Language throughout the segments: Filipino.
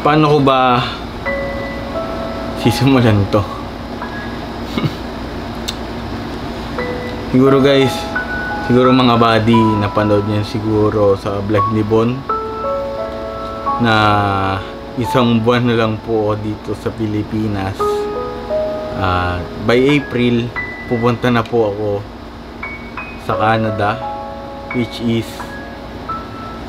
Paano ko ba sisimulan to? Siguro guys, siguro mga buddy, napanood niyo siguro sa vlog ni Bon na isang buwan na lang po ako dito sa Pilipinas. By April, pupunta na po ako sa Canada, which is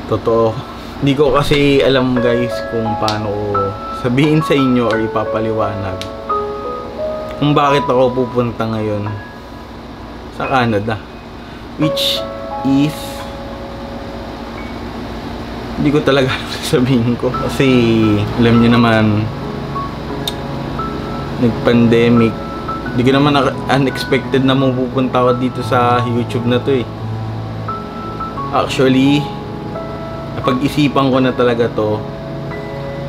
totoo. Hindi ko kasi alam guys kung paano ko sabihin sa inyo or ipapaliwanag kung bakit ako pupunta ngayon sa Canada, which is hindi ko talaga sabihin ko kasi alam niyo naman nag-pandemic. Hindi ko naman unexpected na mapupunta ako dito sa YouTube na to eh. Actually, napag-isipan ko na talaga to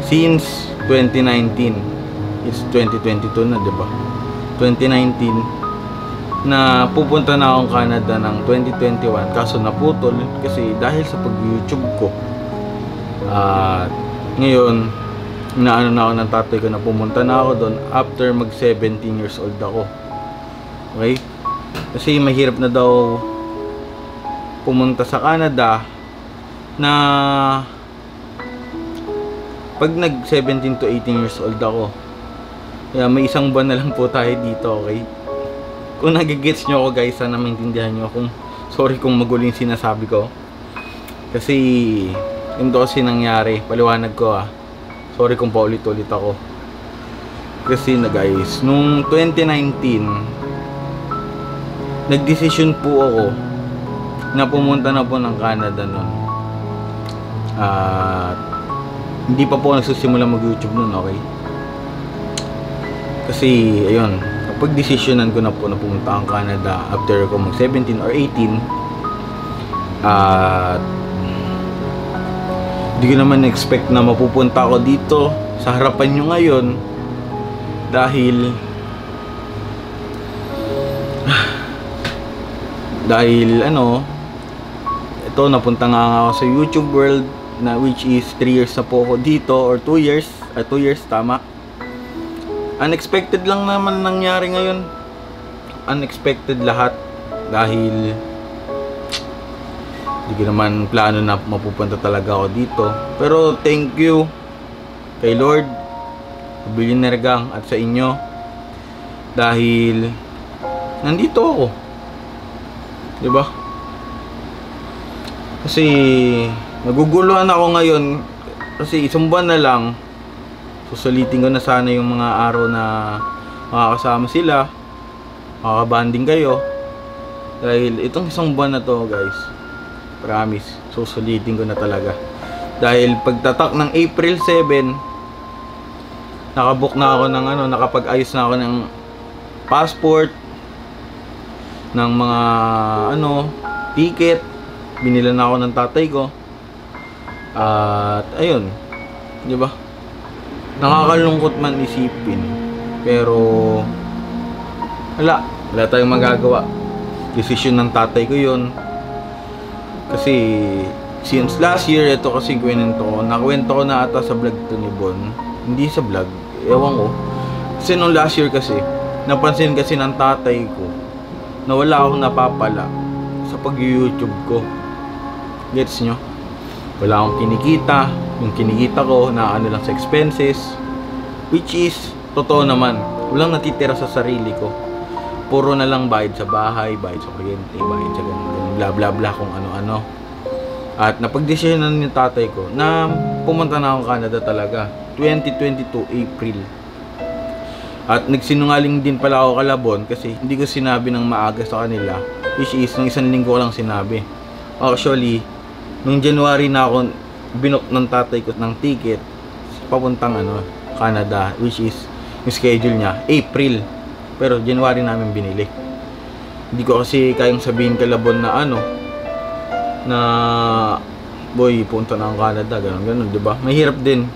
since 2019. It's 2022 na, 'di ba? 2019 na pupunta na akong Canada ng 2021 kaso naputol kasi dahil sa pag-YouTube ko. Ngayon inaano na ako ng tatay ko na pumunta na ako doon after mag 17 years old ako. Okay? Kasi mahirap na daw pumunta sa Canada na pag nag 17 to 18 years old ako. Kaya may isang buwan na lang po tayo dito, okay? Kung nagigets nyo ako guys, sana maintindihan nyo kung sorry kung magulo yung sinasabi ko. Kasi ito kasi nangyari, paliwanag ko sorry kung paulit-ulit ako. Kasi na guys, nung 2019 nagdesisyon po ako na pumunta na po ng Canada noon. Hindi pa po nagsisimula mag-YouTube noon, okay? Kasi ayun, kapag desisyonan ko na po na pumunta ang Canada after ko mag 17 or 18, hindi ko naman expect na mapupunta ako dito sa harapan nyo ngayon dahil ito, napunta nga ako sa YouTube world na which is 3 years na po ako dito or 2 years, 2 years tama. Unexpected lang naman nangyari ngayon. Unexpected lahat dahil hindi ko naman plano na mapupunta talaga ako dito. Pero thank you kay Lord, Billionaire Gang at sa inyo dahil nandito ako. 'Di ba? Kasi naguguluhan ako ngayon kasi isang buwan na lang. Susulitin ko na sana yung mga araw na makakasama sila, makakabanding kayo. Dahil itong isang buwan na to guys, promise, susulitin ko na talaga. Dahil pagtatak ng April 7, nakabook na ako ng nakapag-ayos na ako ng passport, ng mga ticket, binila na ako ng tatay ko. At ayun, 'di ba? Nakakalungkot man isipin, pero wala tayong magagawa. Desisyon ng tatay ko 'yon. Kasi since last year, ito kasi nakwento ko na ata sa vlog to ni Bon. Hindi sa vlog, ewan ko. Kasi nung last year kasi, napansin kasi ng tatay ko na wala akong napapala sa pag-YouTube ko. Gets nyo? Wala akong kinikita. Yung kinikita ko na lang sa expenses, which is totoo naman, walang natitira sa sarili ko. Puro na lang bayad sa bahay, bayad sa kuryente, bayad sa ganun, bla bla bla kung ano-ano. At napagdesisyonan ng tatay ko na pumunta na akong Canada talaga 2022 April. At nagsinungaling din pala ako kalabon kasi hindi ko sinabi ng maaga sa kanila, which is nung isang linggo ko lang sinabi. Actually, nung January na ako binook ng tatay ko ng ticket papuntang Canada, which is yung schedule niya April, pero January namin binili. Hindi ko kasi kayang sabihin kalabon na boy, punta na ang Canada, ganun, 'di ba? Mahirap din.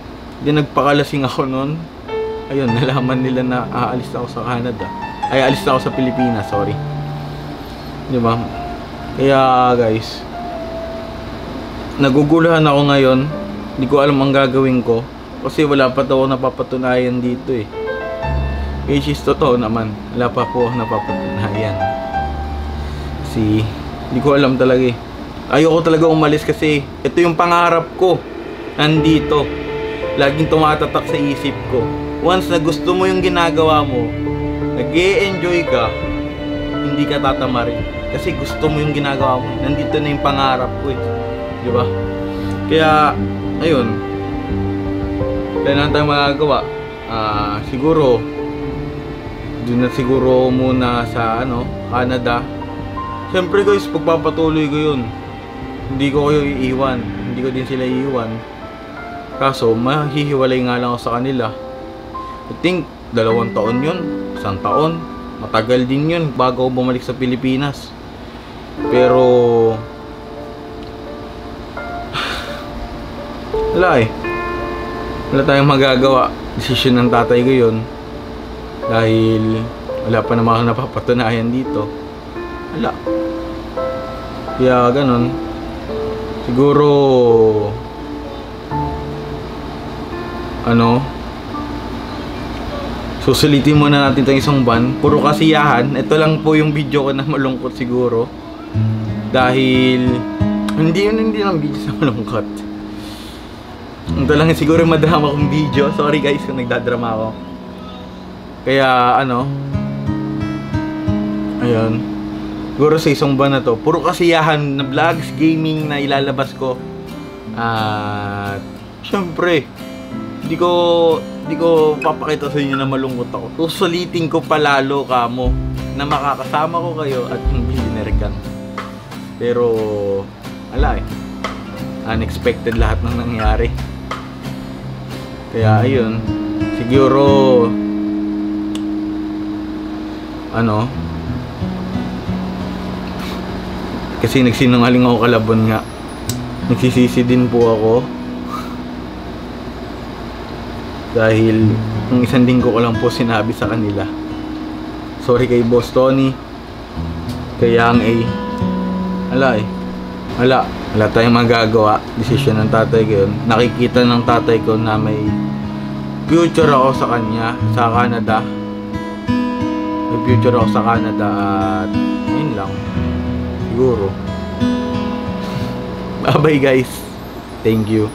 Nagpakalasing ako noon. Ayun, nalaman nila na aalis ako sa Canada. Ay, alis na ako sa Pilipinas, sorry. 'Di ba? Kaya guys, naguguluhan ako ngayon. Hindi ko alam ang gagawin ko. Kasi wala pa daw ako napapatunayan dito eh. Which is totoo naman. Wala pa po ako napapatunayan. Kasi hindi ko alam talaga eh. Ayoko talaga umalis kasi ito yung pangarap ko. Nandito. Laging tumatatak sa isip ko. Once na gusto mo yung ginagawa mo, nag-e-enjoy ka, hindi ka tatamarin. Kasi gusto mo yung ginagawa mo. Nandito na yung pangarap ko eh. Di ba? Kaya, ayun. Kaya na tayong magagawa. Siguro, doon na siguro muna sa Canada. Siyempre guys, pagpapatuloy ko yun. Hindi ko kayo iiwan. Hindi ko din sila iiwan. Kaso, mahihiwalay nga lang ako sa kanila. I think, 2 taon yun. 1 taon. Matagal din yun bago ako bumalik sa Pilipinas. Pero, wala eh. Wala tayong magagawa. Desisyon ng tatay ko yun. Dahil, wala pa naman ako napapatunayan dito. Wala. Kaya, ganun. Siguro, susulitin muna natin itong isang buwan. Puro kasiyahan. Ito lang po yung video ko na malungkot siguro. Dahil hindi lang video sa malungkot. Ito lang siguro madrama kong video. Sorry guys kung nagdadrama ako. Kaya ayun. Siguro sa isang buwan na to, puro kasiyahan na vlogs, gaming na ilalabas ko. At syempre, Hindi ko papakita sa inyo na malungkot ako. Susulitin ko palalo kamo na makakasama ko kayo at yung billionaire gang. Pero ala eh. Unexpected lahat ng nangyari. Kaya ayun, siguro kasi nagsinungaling ako kalabon nga. Nagsisisi din po ako. Dahil yung isang linggo ko lang po sinabi sa kanila. Sorry kay Boss Tony, kay Yang A. Wala tayong magagawa. Desisyon ng tatay ko yun. Nakikita ng tatay ko na may future ako sa kanya, sa Canada. May future ako sa Canada at yun lang. Siguro. Bye bye guys. Thank you.